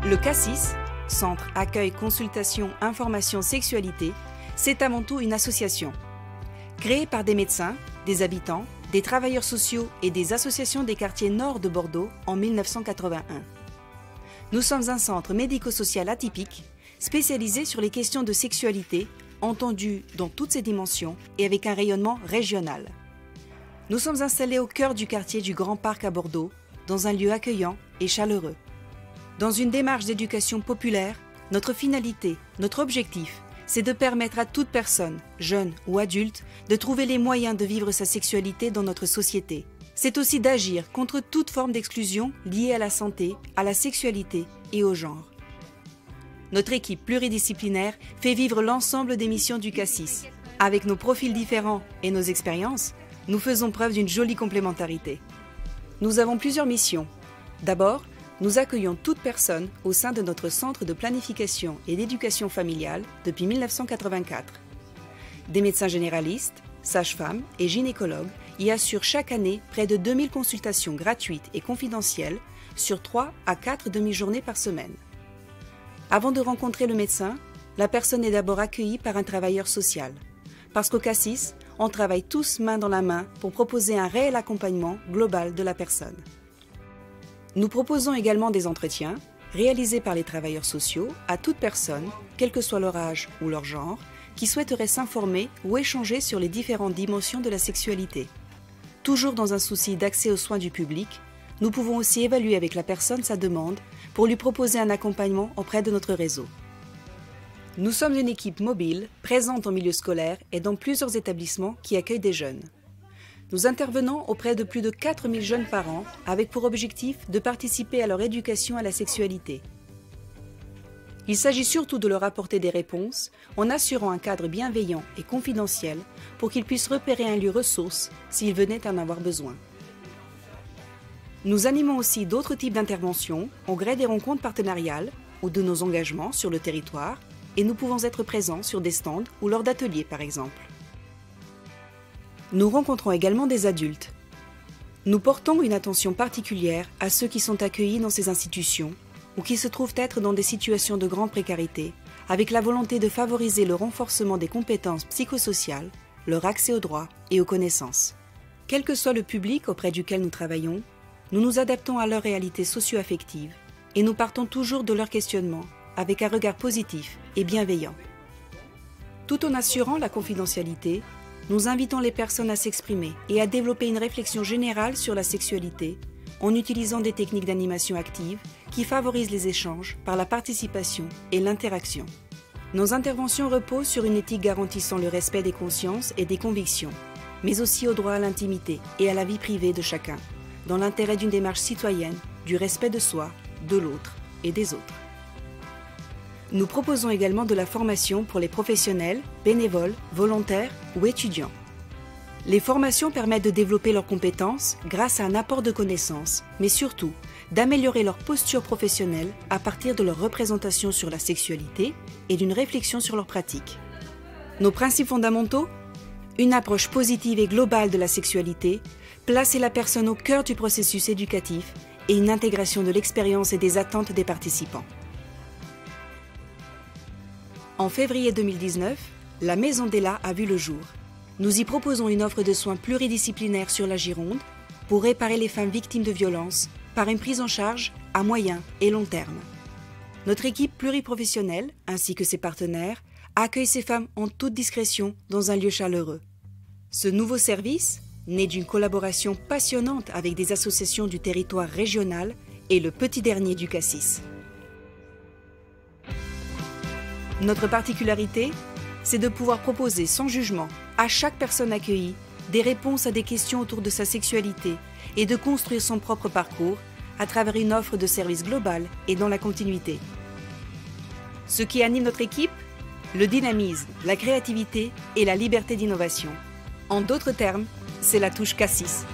Le CASSIS, Centre Accueil Consultation Information Sexualité, c'est avant tout une association. Créée par des médecins, des habitants, des travailleurs sociaux et des associations des quartiers nord de Bordeaux en 1981. Nous sommes un centre médico-social atypique, spécialisé sur les questions de sexualité, entendues dans toutes ses dimensions et avec un rayonnement régional. Nous sommes installés au cœur du quartier du Grand Parc à Bordeaux, dans un lieu accueillant et chaleureux. Dans une démarche d'éducation populaire, notre finalité, notre objectif, c'est de permettre à toute personne, jeune ou adulte, de trouver les moyens de vivre sa sexualité dans notre société. C'est aussi d'agir contre toute forme d'exclusion liée à la santé, à la sexualité et au genre. Notre équipe pluridisciplinaire fait vivre l'ensemble des missions du CASSIS. Avec nos profils différents et nos expériences, nous faisons preuve d'une jolie complémentarité. Nous avons plusieurs missions. D'abord, nous accueillons toute personne au sein de notre centre de planification et d'éducation familiale depuis 1984. Des médecins généralistes, sages-femmes et gynécologues y assurent chaque année près de 2000 consultations gratuites et confidentielles sur 3 à 4 demi-journées par semaine. Avant de rencontrer le médecin, la personne est d'abord accueillie par un travailleur social. Parce qu'au CASSIS, on travaille tous main dans la main pour proposer un réel accompagnement global de la personne. Nous proposons également des entretiens, réalisés par les travailleurs sociaux, à toute personne, quel que soit leur âge ou leur genre, qui souhaiterait s'informer ou échanger sur les différentes dimensions de la sexualité. Toujours dans un souci d'accès aux soins du public, nous pouvons aussi évaluer avec la personne sa demande pour lui proposer un accompagnement auprès de notre réseau. Nous sommes une équipe mobile, présente en milieu scolaire et dans plusieurs établissements qui accueillent des jeunes. Nous intervenons auprès de plus de 4000 jeunes par an avec pour objectif de participer à leur éducation à la sexualité. Il s'agit surtout de leur apporter des réponses en assurant un cadre bienveillant et confidentiel pour qu'ils puissent repérer un lieu ressource s'ils venaient à en avoir besoin. Nous animons aussi d'autres types d'interventions au gré des rencontres partenariales ou de nos engagements sur le territoire et nous pouvons être présents sur des stands ou lors d'ateliers par exemple. Nous rencontrons également des adultes. Nous portons une attention particulière à ceux qui sont accueillis dans ces institutions ou qui se trouvent être dans des situations de grande précarité, avec la volonté de favoriser le renforcement des compétences psychosociales, leur accès aux droits et aux connaissances. Quel que soit le public auprès duquel nous travaillons, nous nous adaptons à leur réalité socio-affective et nous partons toujours de leurs questionnements avec un regard positif et bienveillant. Tout en assurant la confidentialité, nous invitons les personnes à s'exprimer et à développer une réflexion générale sur la sexualité en utilisant des techniques d'animation active qui favorisent les échanges par la participation et l'interaction. Nos interventions reposent sur une éthique garantissant le respect des consciences et des convictions, mais aussi au droit à l'intimité et à la vie privée de chacun, dans l'intérêt d'une démarche citoyenne, du respect de soi, de l'autre et des autres. Nous proposons également de la formation pour les professionnels, bénévoles, volontaires ou étudiants. Les formations permettent de développer leurs compétences grâce à un apport de connaissances, mais surtout d'améliorer leur posture professionnelle à partir de leur représentation sur la sexualité et d'une réflexion sur leurs pratiques. Nos principes fondamentaux ? Une approche positive et globale de la sexualité, placer la personne au cœur du processus éducatif et une intégration de l'expérience et des attentes des participants. En février 2019, la Maison d'Ella a vu le jour. Nous y proposons une offre de soins pluridisciplinaires sur la Gironde pour réparer les femmes victimes de violences par une prise en charge à moyen et long terme. Notre équipe pluriprofessionnelle, ainsi que ses partenaires, accueille ces femmes en toute discrétion dans un lieu chaleureux. Ce nouveau service, né d'une collaboration passionnante avec des associations du territoire régional, est le petit dernier du CASSIS. Notre particularité, c'est de pouvoir proposer sans jugement à chaque personne accueillie des réponses à des questions autour de sa sexualité et de construire son propre parcours à travers une offre de services globale et dans la continuité. Ce qui anime notre équipe, le dynamisme, la créativité et la liberté d'innovation. En d'autres termes, c'est la touche CASSIS.